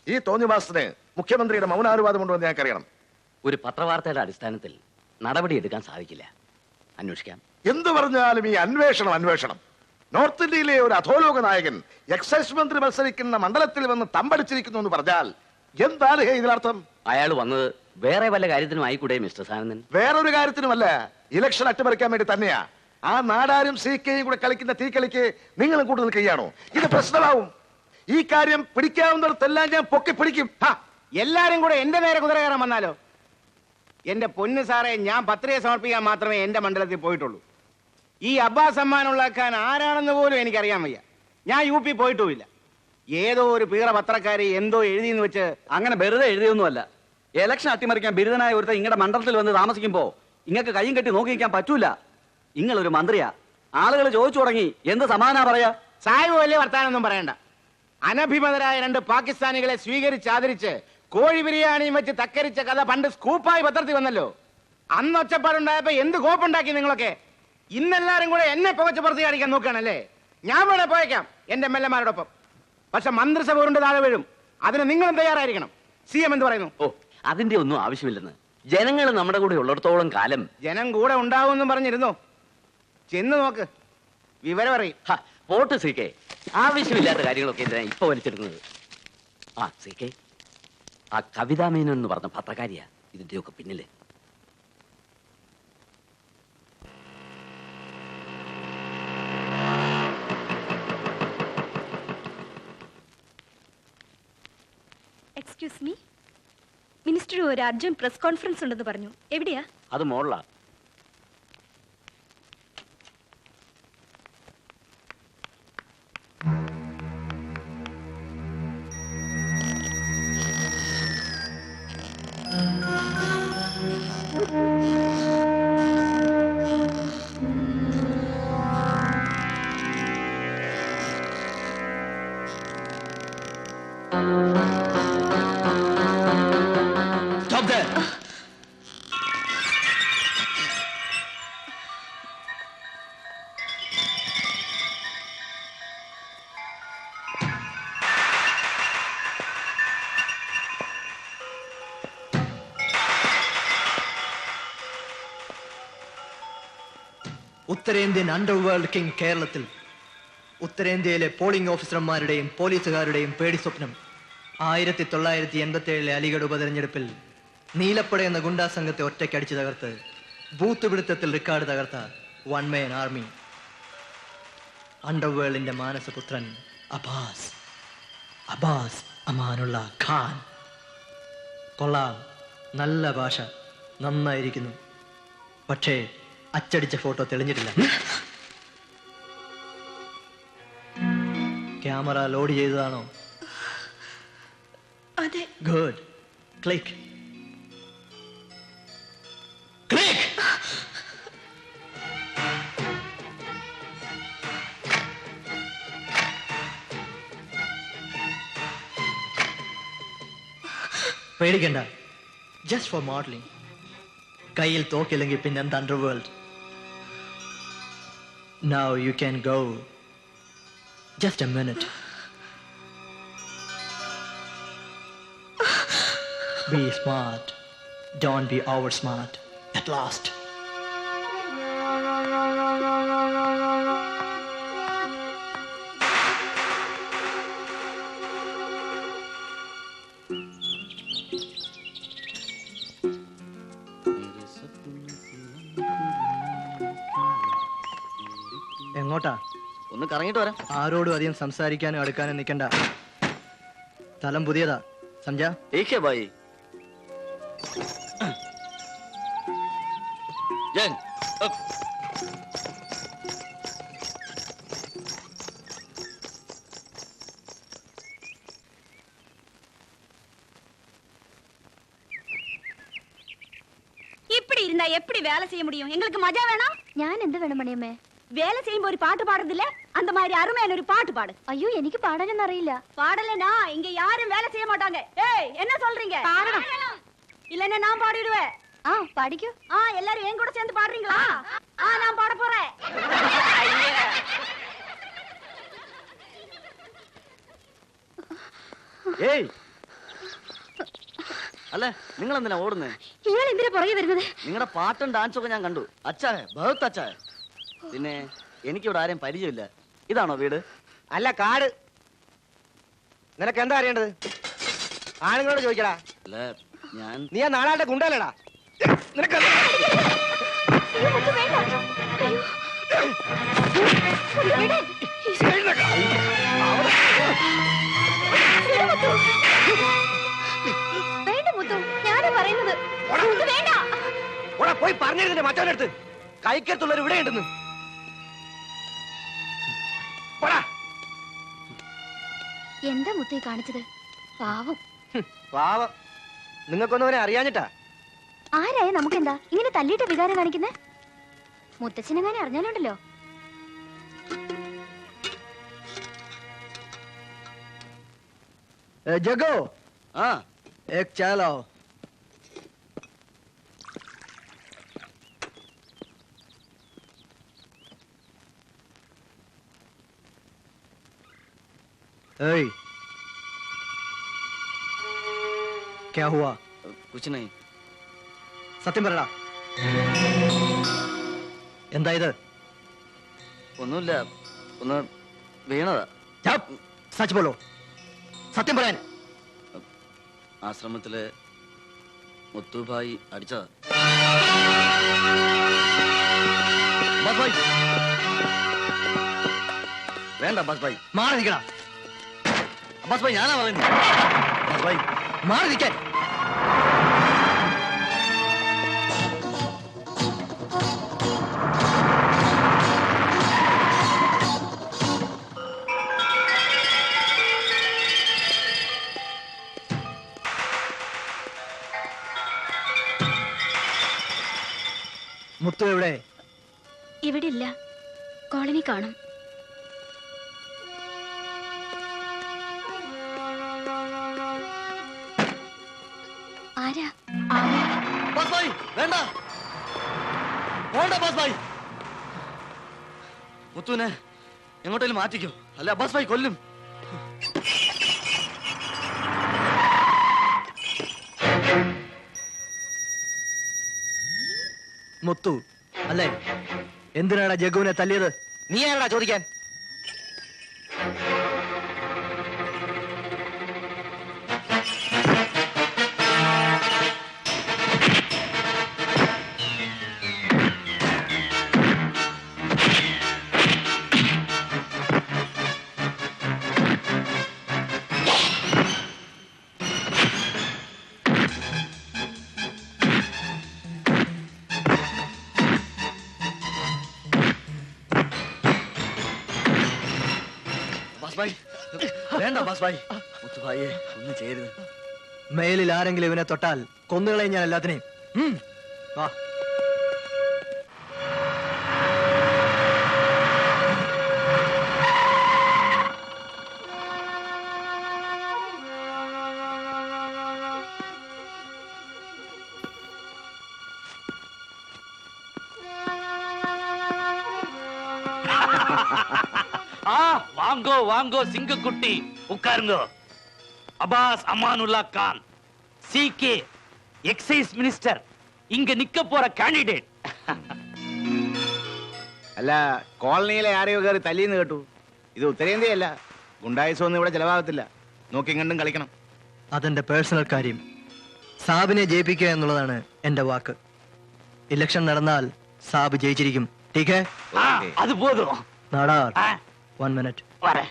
ഈ തോന്നിവാസത്തിന് മുഖ്യമന്ത്രിയുടെ മൗനാനുവാദമുണ്ടോ എന്ന് ഞങ്ങൾക്കറിയണം. ഒരു പത്രവാർത്തയുടെ അടിസ്ഥാനത്തിൽ നടപടി എടുക്കാൻ സാധിക്കില്ല. അന്വേഷിക്കാം. എന്തു പറഞ്ഞാലും ഈ അന്വേഷണം. നോർത്ത് ഇന്ത്യയിലെ ഒരു അധോലോക നായകൻ എക്സൈസ് മന്ത്രി മത്സരിക്കുന്ന മണ്ഡലത്തിൽ വന്ന് തമ്പടിച്ചിരിക്കുന്നു എന്ന് പറഞ്ഞാൽ എന്താണ് ഇതിനർത്ഥം? അയാൾ വന്നത് വേറെ വല്ല കാര്യത്തിനും ആയിക്കൂടെ മിസ്റ്റർ സാനന്ദൻ? വേറൊരു കാര്യത്തിനുമല്ല, ഇലക്ഷൻ അട്ടിമറിക്കാൻ വേണ്ടി തന്നെയാ. ആ നാടാരും CK-യും കൂടെ കളിക്കുന്ന തീക്കളിക്ക് നിങ്ങളും കൂടുതൽ കൈയാണോ? ഇത് പ്രശ്നമാവും. ഈ കാര്യം പിടിക്കാവുന്നിടത്തെല്ലാം ഞാൻ പൊക്കി പിടിക്കും. എല്ലാരും കൂടെ എന്റെ നേരെ കുതിര കയറാൻ വന്നാലോ? എന്റെ പൊന്ന് സാറേ, ഞാൻ പത്രിക സമർപ്പിക്കാൻ മാത്രമേ എന്റെ മണ്ഡലത്തിൽ പോയിട്ടുള്ളൂ. ഈ അബ്ബാസ് സമ്മാനം ഉണ്ടാക്കാൻ ആരാണെന്ന് പോലും എനിക്കറിയാൻ വയ്യ. ഞാൻ UP പോയിട്ടുമില്ല. ഏതോ ഒരു പീറ പത്രക്കാരി എന്തോ എഴുതിയെന്ന് വെച്ച് അങ്ങനെ വെറുതെ എഴുതിയൊന്നുമല്ല. ഇലക്ഷൻ അട്ടിമറിക്കാൻ ബിരുദനായ ഒരുത്ത ഇങ്ങടെ മണ്ഡലത്തിൽ വന്ന് താമസിക്കുമ്പോ ഇങ്ങക്ക് കയ്യും കെട്ടി നോക്കി നിൽക്കാൻ പറ്റൂല. നിങ്ങളൊരു മന്ത്രിയാ. ആളുകൾ ചോദിച്ചു തുടങ്ങി എന്ത് സമാധാനം പറയാ? സാഹിബ് വലിയ വർത്താനൊന്നും പറയണ്ട. അനഭിമതരായ 2 പാകിസ്ഥാനികളെ സ്വീകരിച്ചാദരിച്ച് കോഴി ബിരിയാണിയും വെച്ച് തക്കരിച്ച കഥ പണ്ട് സ്കൂപ്പായി പത്രത്തിൽ വന്നല്ലോ. അന്ന് ഒച്ചപ്പാടുണ്ടായപ്പോ എന്ത് കോപ്പുണ്ടാക്കി നിങ്ങളൊക്കെ. ഇന്നെല്ലാരും കൂടെ എന്നെ പുകച്ച് പുറത്ത് കാണിക്കാൻ നോക്കുകയാണല്ലേ. ഞാൻ വേണേ പോയേക്കാം എന്റെ MLA-മാരോടൊപ്പം. പക്ഷെ മന്ത്രിസഭ ഉരുണ്ട് താഴെ വീഴും. അതിന് നിങ്ങളും തയ്യാറായിരിക്കണം. CM എന്ത് പറയുന്നു? ഓ, അതിന്റെ ഒന്നും ആവശ്യമില്ലെന്ന്. ജനങ്ങൾ നമ്മുടെ കൂടെ ഉള്ളിടത്തോളം കാലം ജനം കൂടെ ഉണ്ടാവുമെന്നും പറഞ്ഞിരുന്നു. ചെന്ന് നോക്ക്, വിവരം അറിയും. Pot CK. ആവശ്യമില്ലാത്ത കാര്യങ്ങളൊക്കെ എന്തിനാ ഇപ്പൊ വലിച്ചെടുക്കുന്നത്? CK, ആ കവിതാ മേനോൻ എന്ന് പറഞ്ഞ പത്രക്കാരിയാ ഇതിന്റെയൊക്കെ പിന്നില്. എക്സ്ക്യൂസ് മീ, മിനിസ്റ്റർ ഒരു അർജന്റ് പ്രസ് കോൺഫറൻസ് ഉണ്ടെന്ന് പറഞ്ഞു. എവിടെയാ? അത് മോളാ. Stop there. ഉത്തരേന്ത്യൻ അണ്ടർവേൾഡ് കിങ് കേരളത്തിൽ ഉത്തരേന്ത്യയിലെ പോളിംഗ് ഓഫീസർമാരുടെയും പോലീസുകാരുടെയും പേടി സ്വപ്നം 1987 അലിഗഡ് ഉപതെരഞ്ഞെടുപ്പിൽ നീലപ്പട എന്ന ഗുണ്ടാ സംഘത്തെ ഒറ്റയ്ക്കടിച്ചു തകർത്ത് ബൂത്ത് പിടുത്തത്തിൽ റിക്കാർഡ് തകർത്ത വൺ മാൻ ആർമി. അണ്ടർവേൾഡിന്റെ മാനസപുത്രൻ അബ്ബാസ് അമാനുള്ള ഖാൻ. കൊള്ളാം, നല്ല ഭാഷ, നന്നായിരിക്കുന്നു. പക്ഷേ അച്ചടിച്ച ഫോട്ടോ തെളിഞ്ഞിട്ടില്ല. ക്യാമറ ലോഡ് ചെയ്തതാണോ? അതെ. ഗുഡ്. ക്ലിക്ക്. പേടിക്കണ്ട, ജസ്റ്റ് ഫോർ മോഡലിംഗ്. കയ്യിൽ തോക്കില്ലെങ്കിൽ പിന്നെന്ത് underworld. Now you can go. Just a minute. Be smart. Don't be over smart. At last. എങ്ങോട്ടാ? ഒന്ന് കറങ്ങിട്ട് വരാം. ആരോടും അധികം സംസാരിക്കാനും അടുക്കാനും നിൽക്കണ്ട. സ്ഥലം പുതിയതാ, സംജ. ഏക്കേ ഭായി. ജൻ இப்படி இருந்தா எப்படி வேலை செய்ய முடியும்? எங்களுக்கு மஜா வேணாம். ഞാൻ എന്ത് വേണം മണിയമ്മേ? வேலை செய்யும் ஒரு பாட்டு பாடுறதில்ல, அந்த மாதிரி அருமையான ஒரு பாட்டு பாடு. അയ്യോ, എനിക്ക് പാടാനൊന്നും അറിയില്ല. பாடலனா இங்க யாரும் வேலை செய்ய மாட்டாங்க. ஏய், என்ன சொல்றீங்க? பாடணும். இல்லன்னா நான் பாடிடுவேன். പാടിക്കോ. எல்லாரும் என் கூட சேர்ந்து பாடுறீங்களா? நான் பாட போறேன். ഏയ്, അല്ലേ നിങ്ങൾ എന്തിനാ ഓടുന്നേ? ഇയാൾ എന്തിനാ പുറകെ വരുന്നത്? നിങ്ങളുടെ പാട്ടും ഡാൻസും ഒക്കെ ഞാൻ കണ്ടു. അച്ഛാ ബഹുത്ത് അച്ഛാ. പിന്നെ എനിക്കിവിടെ ആരെയും പരിചയമില്ല. ഇതാണോ വീട്? അല്ല, കാട്. നിനക്ക് എന്താ അറിയേണ്ടത്? ആണുങ്ങളോട് ചോദിക്കടാ. അല്ല ഞാൻ നീ ആ നാളാളുടെ ഗുണ്ടല്ലടാ. നിനക്ക് മുത്തു വേണ്ട. അയ്യോ. മുത്തു വിട്. വിട് മുത്തു. വേണ്ട മുത്തു, ഞാനാ പറയുന്നത്. മുത്തു വേണ്ട. പോയി പറഞ്ഞിരുന്നിട്ട് മറ്റവന്റെ അടുത്ത് കൈക്കത്തുള്ളവർ ഇവിടെ ഉണ്ടെന്ന്. എന്താ മുത്തേ കാണിച്ചത്? പാവം. പാവം. നിങ്ങൾക്കൊന്നും അവനെ അറിയാഞ്ഞിട്ടാ. ആരായ നമുക്കെന്താ ഇങ്ങനെ തല്ലിയിട്ട് വികാരം കാണിക്കുന്നേ? മുത്തച്ഛനെങ്ങനെ അറിഞ്ഞാലുണ്ടല്ലോ. ജഗോ ആ एक चाय लाओ. ഏയ് क्या हुआ? कुछ नहीं. സത്യം പറയടാ, എന്താ ഇത്? ഒന്നുമില്ല, ഒന്ന് വീണതാ. സച്ച് ബോളോ, സത്യം പറയാൻ. ആശ്രമത്തില് മുത്തുഭായി അടിച്ചതാ. ബസ് ഭായ് വേണ്ട, ബസ് ഭായ് മാറി നിൽക്കടാ. ബസ് ഭായ് ഞാനാ പറയുന്നു. ബസ് ഭായ് മാറി നിൽക്കാൻ. മുത്തു എവിടെ? ഇവിടെ ഇല്ല, കോളനി കാണും. ആരാ? ബസ് ഭായ് വേണ്ട, വേണ്ട ബസ് ഭായ്. മുത്തുവിനെ എങ്ങോട്ടേലും മാറ്റിക്കോ, അല്ല ബസ് ഭായ് കൊല്ലും. മുത്തു അല്ലേ? എന്തിനാടാ ജഗുവിനെ തല്ലിയത്? നീ ആരടാ ചോദിക്കാൻ? ബസ് ഭായ് വേണ്ട, ബസ് ഭായ്. മുത്തുഭായിയെ ഒന്നും ചെയ്യരുത്. മേലിൽ ആരെങ്കിലും ഇവനെ തൊട്ടാൽ കൊന്നുകളയും ഞാൻ എല്ലാത്തിനെയും. വാ. வாங்கோ வாங்கோ சிங்கக்குட்டி, உட்காருங்க. அபாஸ் அமானுல்லா கான், சிகே எக்ஸைஸ் மினிஸ்டர், இங்க நிக்க போற കാൻഡിഡേറ്റ്. അല്ല, കോളനിയിലെ ആരെയോ കയറി തല്ലിന്ന് കേട്ടു. ഇത് ഉത്തരേന്ത്യയല്ല, ഗുണ്ടായുസൊന്നും ഇവിടെ ചെലവാകത്തില്ല. നോക്കി കണ്ടും കളിക്കണം. അതെന്റെ പേഴ്സണൽ കാര്യം. സാബിനെ ജയിപ്പിക്കുക എന്നുള്ളതാണ് എന്റെ വാക്ക്. ഇലക്ഷൻ നടന്നാൽ സാബ് ജയിച്ചിരിക്കും. ടീക്കേ, அது போதும். നാടാർ. 1 minute. வரேன்.